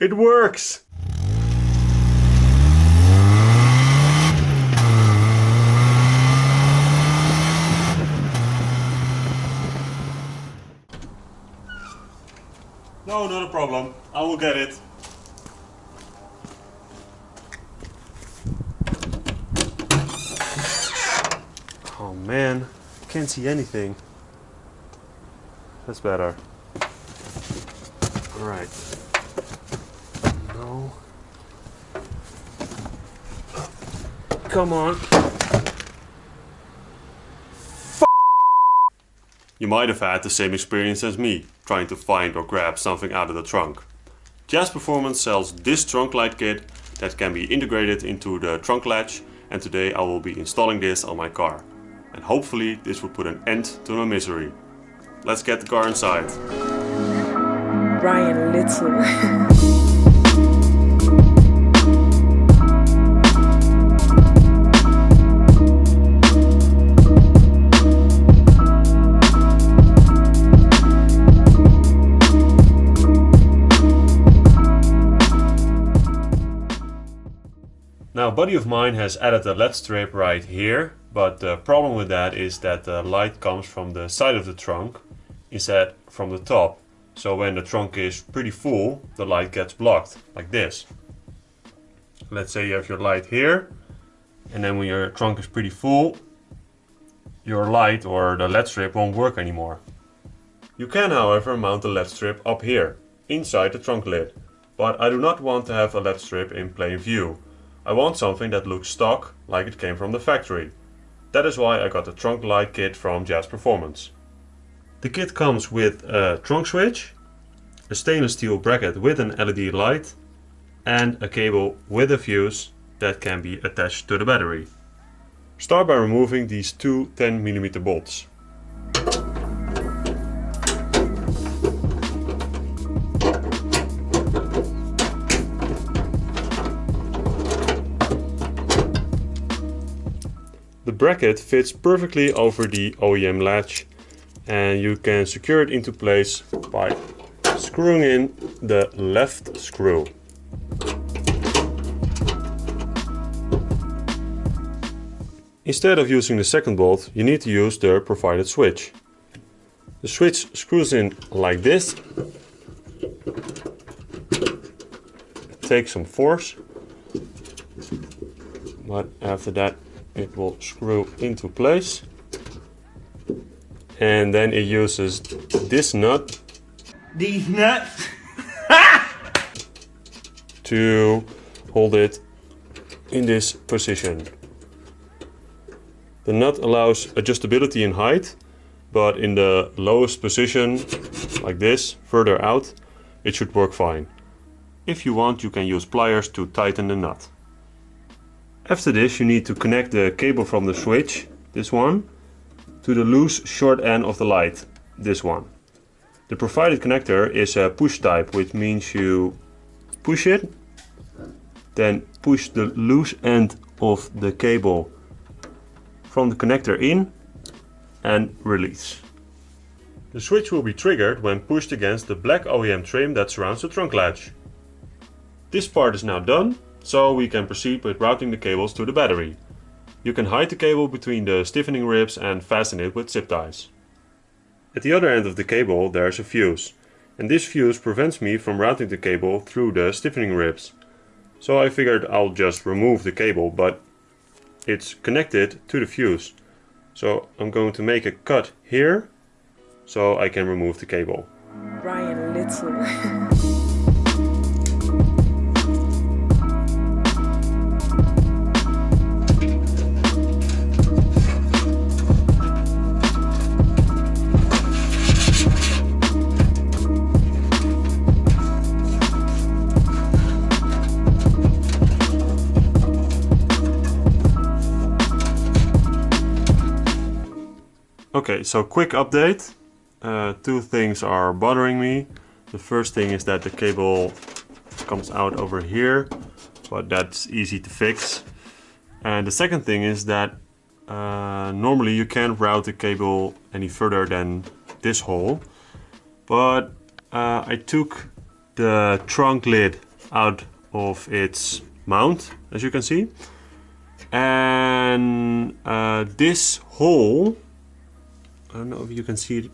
It works! No, not a problem. I will get it. Oh man, can't see anything. That's better. Alright. No. Come on. You might have had the same experience as me, trying to find or grab something out of the trunk. Jass Performance sells this trunk light kit that can be integrated into the trunk latch, and today I will be installing this on my car. And hopefully this will put an end to my misery. Let's get the car inside. Brian Little. Now, a buddy of mine has added a LED strip right here, but the problem with that is that the light comes from the side of the trunk instead from the top. So when the trunk is pretty full, the light gets blocked, like this. Let's say you have your light here, and then when your trunk is pretty full, your light or the LED strip won't work anymore. You can, however, mount the LED strip up here, inside the trunk lid, but I do not want to have a LED strip in plain view. I want something that looks stock, like it came from the factory. That is why I got the trunk light kit from Jass Performance. The kit comes with a trunk switch, a stainless steel bracket with an LED light, and a cable with a fuse that can be attached to the battery. Start by removing these two 10mm bolts. The bracket fits perfectly over the OEM latch, and you can secure it into place by screwing in the left screw. Instead of using the second bolt, you need to use the provided switch. The switch screws in like this. It takes some force, but after that it will screw into place, and then it uses this nut, these nuts, to hold it in this position. The nut allows adjustability in height, but in the lowest position, like this, further out, it should work fine. If you want, you can use pliers to tighten the nut. After this, you need to connect the cable from the switch, this one, to the loose short end of the light, this one. The provided connector is a push type, which means you push it, then push the loose end of the cable from the connector in and release. The switch will be triggered when pushed against the black OEM trim that surrounds the trunk latch. This part is now done, so we can proceed with routing the cables to the battery. You can hide the cable between the stiffening ribs and fasten it with zip ties. At the other end of the cable there is a fuse, and this fuse prevents me from routing the cable through the stiffening ribs. So I figured I'll just remove the cable, but it's connected to the fuse. So I'm going to make a cut here so I can remove the cable. Brian Little. Okay, so quick update. Two things are bothering me. The first thing is that the cable comes out over here, but that's easy to fix. And the second thing is that normally you can't route the cable any further than this hole, but I took the trunk lid out of its mount, as you can see. And this hole, I don't know if you can see it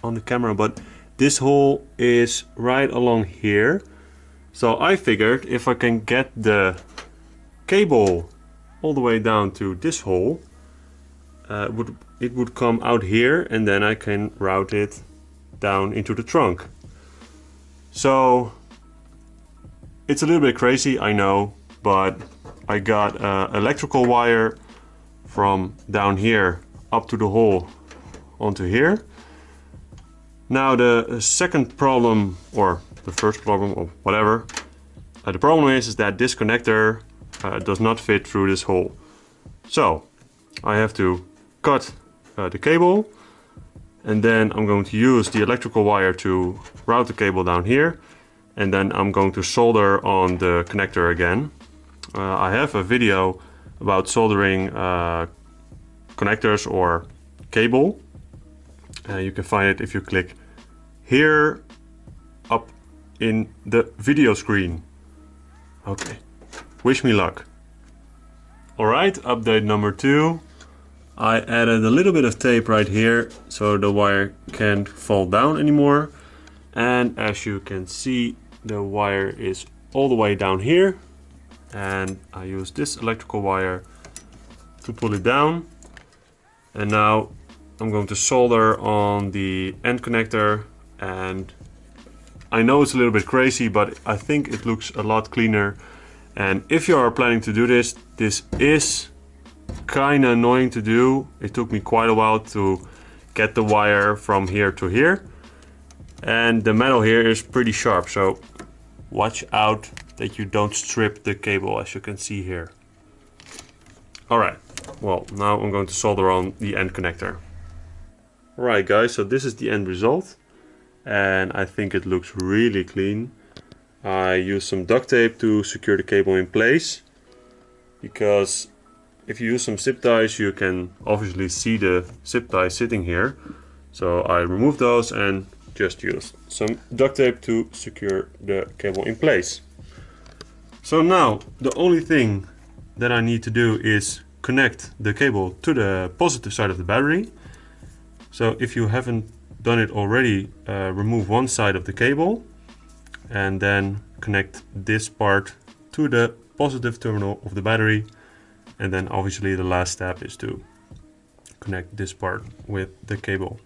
on the camera, but this hole is right along here. So I figured if I can get the cable all the way down to this hole, it would come out here, and then I can route it down into the trunk. So it's a little bit crazy, I know, but I got electrical wire from down here up to the hole onto here. Now the second problem, or the first problem, or whatever, the problem is that this connector does not fit through this hole. So I have to cut the cable, and then I'm going to use the electrical wire to route the cable down here, and then I'm going to solder on the connector again. I have a video about soldering connectors or cable. You can find it if you click here up in the video screen. Okay, wish me luck. Alright, update number 2. I added a little bit of tape right here so the wire can't fall down anymore. And as you can see, the wire is all the way down here. And I use this electrical wire to pull it down. And now I'm going to solder on the end connector. And I know it's a little bit crazy, but I think it looks a lot cleaner. And if you are planning to do this, this is kind of annoying to do. It took me quite a while to get the wire from here to here. And the metal here is pretty sharp, so watch out that you don't strip the cable, as you can see here. Alright, well, now I'm going to solder on the end connector. Alright guys, so this is the end result. And I think it looks really clean. I used some duct tape to secure the cable in place, because if you use some zip ties, you can obviously see the zip ties sitting here. So I removed those and just used some duct tape to secure the cable in place. So now the only thing that I need to do is connect the cable to the positive side of the battery. So if you haven't done it already, remove one side of the cable and then connect this part to the positive terminal of the battery. And then obviously the last step is to connect this part with the cable.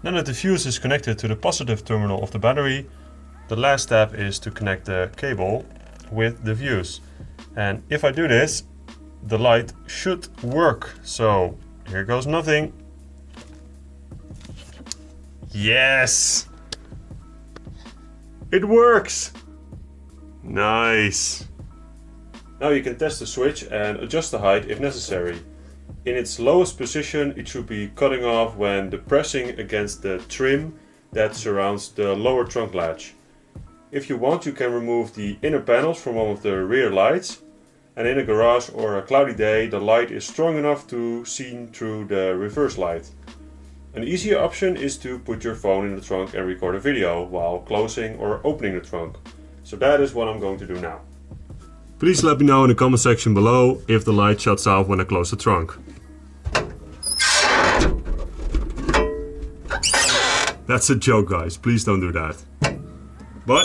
Now that the fuse is connected to the positive terminal of the battery, the last step is to connect the cable with the fuse. And if I do this, the light should work. So here goes nothing. Yes! It works! Nice! Now you can test the switch and adjust the height if necessary. In its lowest position, it should be cutting off when depressing against the trim that surrounds the lower trunk latch. If you want, you can remove the inner panels from one of the rear lights, and in a garage or a cloudy day, the light is strong enough to see through the reverse light. An easier option is to put your phone in the trunk and record a video while closing or opening the trunk. So that is what I'm going to do now. Please let me know in the comment section below if the light shuts off when I close the trunk. That's a joke, guys, please don't do that. But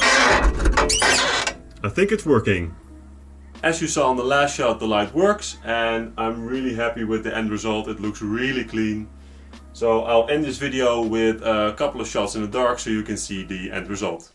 I think it's working. As you saw on the last shot, the light works and I'm really happy with the end result. It looks really clean. So I'll end this video with a couple of shots in the dark so you can see the end result.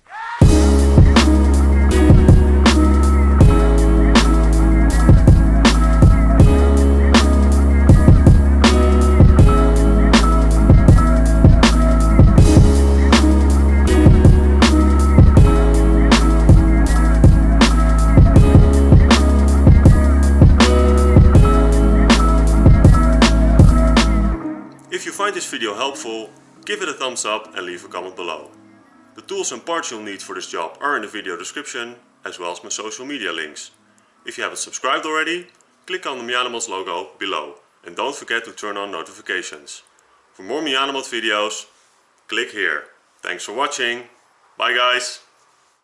this video helpful, give it a thumbs up and leave a comment below. The tools and parts you'll need for this job are in the video description, as well as my social media links. If you haven't subscribed already, click on the MiataMods logo below and don't forget to turn on notifications. For more MiataMods videos, click here. Thanks for watching. Bye guys!